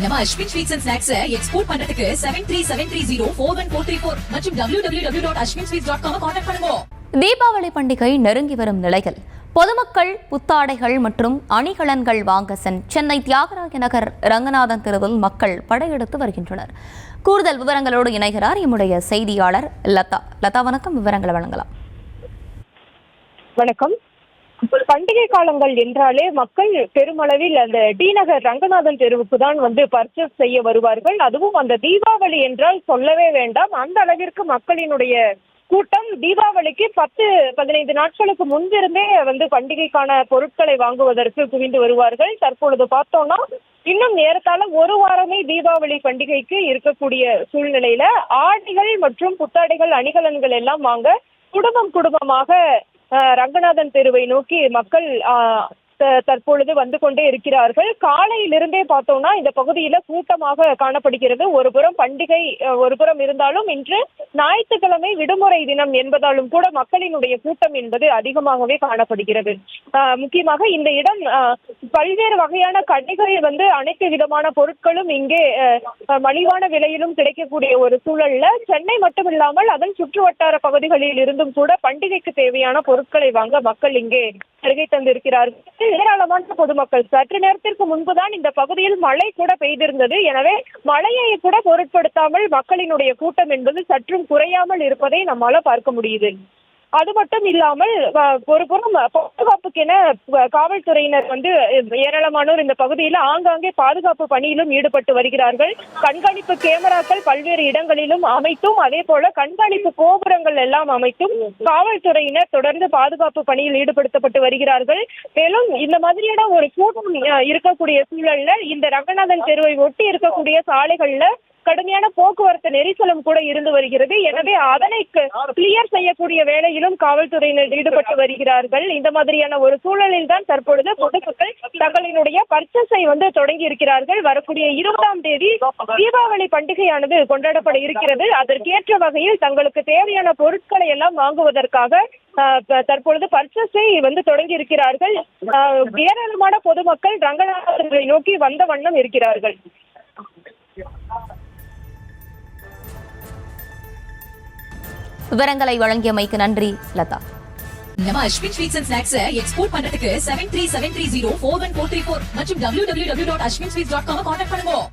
நம்ம Ashwin sweets and snacks export பண்றதுக்கு 7373041434 மற்றும் www.ashwinsweets.com கான்டாக்ட் பண்ணுங்க. தீபாவளி பண்டிகை நெருங்கி வரும் நிலையில் பொதுமக்கள் புத்தாடைகள் மற்றும் அணிகலன்கள் வாங்க சென்னை தியாகராய நகர் ரங்கநாதன் தெருவில் மக்கள் படையெடுத்து வருகின்றனர். கூடுதல் விவரங்களோடு இணைகிறார் எம்முடைய செய்தியாளர் லதா. லதா, வணக்கம். விவரங்களை வழங்கலாம். வணக்கம். பண்டிகை காலங்கள் என்றாலே மக்கள் பெருமளவில் அந்த டி நகர் ரங்கநாதன் தெருவுக்கு தான் பர்ச்சேஸ் செய்ய வருவார்கள். அதுவும் அந்த தீபாவளி என்றால் சொல்லவே வேண்டாம். அந்த அளவிற்கு மக்களினுடைய கூட்டம் தீபாவளிக்கு 10-15 நாட்களுக்கு முன்பிருந்தே பண்டிகைக்கான பொருட்களை வாங்குவதற்கு குவிந்து வருவார்கள். தற்பொழுது பார்த்தோம்னா இன்னும் ஏறத்தாழ ஒரு வாரமே தீபாவளி பண்டிகைக்கு இருக்கக்கூடிய சூழ்நிலையில ஆடைகள் மற்றும் புத்தாடைகள் அணிகலன்கள் எல்லாம் வாங்க குடும்பமாக ரங்கநாதன் தெருவை நோக்கி மக்கள் தற்பொழுது வந்து கொண்டே இருக்கிறார்கள். காலையிலிருந்தே பார்த்தோம்னா இந்த பகுதியில கூட்டமாக காணப்படுகிறது. ஒரு புறம் பண்டிகை ஒரு புறம் இருந்தாலும் இன்று ஞாயிற்றுக்கிழமை விடுமுறை தினம் என்பதாலும் கூட மக்களினுடைய கூட்டம் என்பது அதிகமாகவே காணப்படுகிறது. முக்கியமாக இந்த இடம் பல்வேறு வகையான கடைகளில் அனைத்து விதமான பொருட்களும் இங்கே மலிவான விலையிலும் கிடைக்கக்கூடிய ஒரு சூழல்ல சென்னை மட்டுமில்லாமல் அதன் சுற்று வட்டார பகுதிகளில் இருந்தும் கூட பண்டிகைக்கு தேவையான பொருட்களை வாங்க மக்கள் இங்கே வருகை தந்திருக்கிறார்கள். ஏராளமான பொதுமக்கள் சற்று நேரத்திற்கு முன்புதான் இந்த பகுதியில் மழை கூட பெய்திருந்தது. எனவே மழையை கூட பொருட்படுத்தாமல் மக்களினுடைய கூட்டம் என்பது சற்றும் குறையாமல் இருப்பதை நம்மால பார்க்க முடியுது. அது மட்டும் இல்லாமல் ஒரு புறம் பாதுகாப்புக்கென காவல்துறையினர் ஏராளமானோர் இந்த பகுதியில் ஆங்காங்கே பாதுகாப்பு பணியிலும் ஈடுபட்டு வருகிறார்கள். கண்காணிப்பு கேமராக்கள் பல்வேறு இடங்களிலும் அமைத்தும் அதே போல கண்காணிப்பு கோபுரங்கள் எல்லாம் அமைத்தும் காவல்துறையினர் தொடர்ந்து பாதுகாப்பு பணியில் ஈடுபடுத்தப்பட்டு வருகிறார்கள். மேலும் இந்த மாதிரியான ஒரு கூட்டம் இருக்கக்கூடிய சூழல்ல இந்த ரங்கநாதன் தெருவை ஒட்டி இருக்கக்கூடிய சாலைகள்ல கடுமையான போக்குவரத்து நெரிசலும் கூட இருந்து வருகிறது. எனவே அதனை கிளியர் செய்யக்கூடிய வேலையிலும் காவல்துறையினர் ஈடுபட்டு வருகிறார்கள். இந்த மாதிரியான ஒரு சூழலில் தான் தற்பொழுது பொதுமக்கள் தங்களினுடைய பர்ச்சேஸை தொடங்கி இருக்கிறார்கள். வரக்கூடிய 20ஆம் தேதி தீபாவளி பண்டிகையானது கொண்டாடப்பட இருக்கிறது. அதற்கேற்ற வகையில் தங்களுக்கு தேவையான பொருட்களை எல்லாம் வாங்குவதற்காக தற்பொழுது பர்ச்சேஸை தொடங்கி இருக்கிறார்கள். ஏராளமான பொதுமக்கள் ரங்கநாதரை நோக்கி வந்த வண்ணம் இருக்கிறார்கள். விவரங்களை வழங்கியமைக்கு நன்றி லதா. நம்ம Ashwin sweets and snacks export பண்றதுக்கு 7373041434 மற்றும் www.ashwinsweets.com கான்டாக்ட் பண்ணுங்க.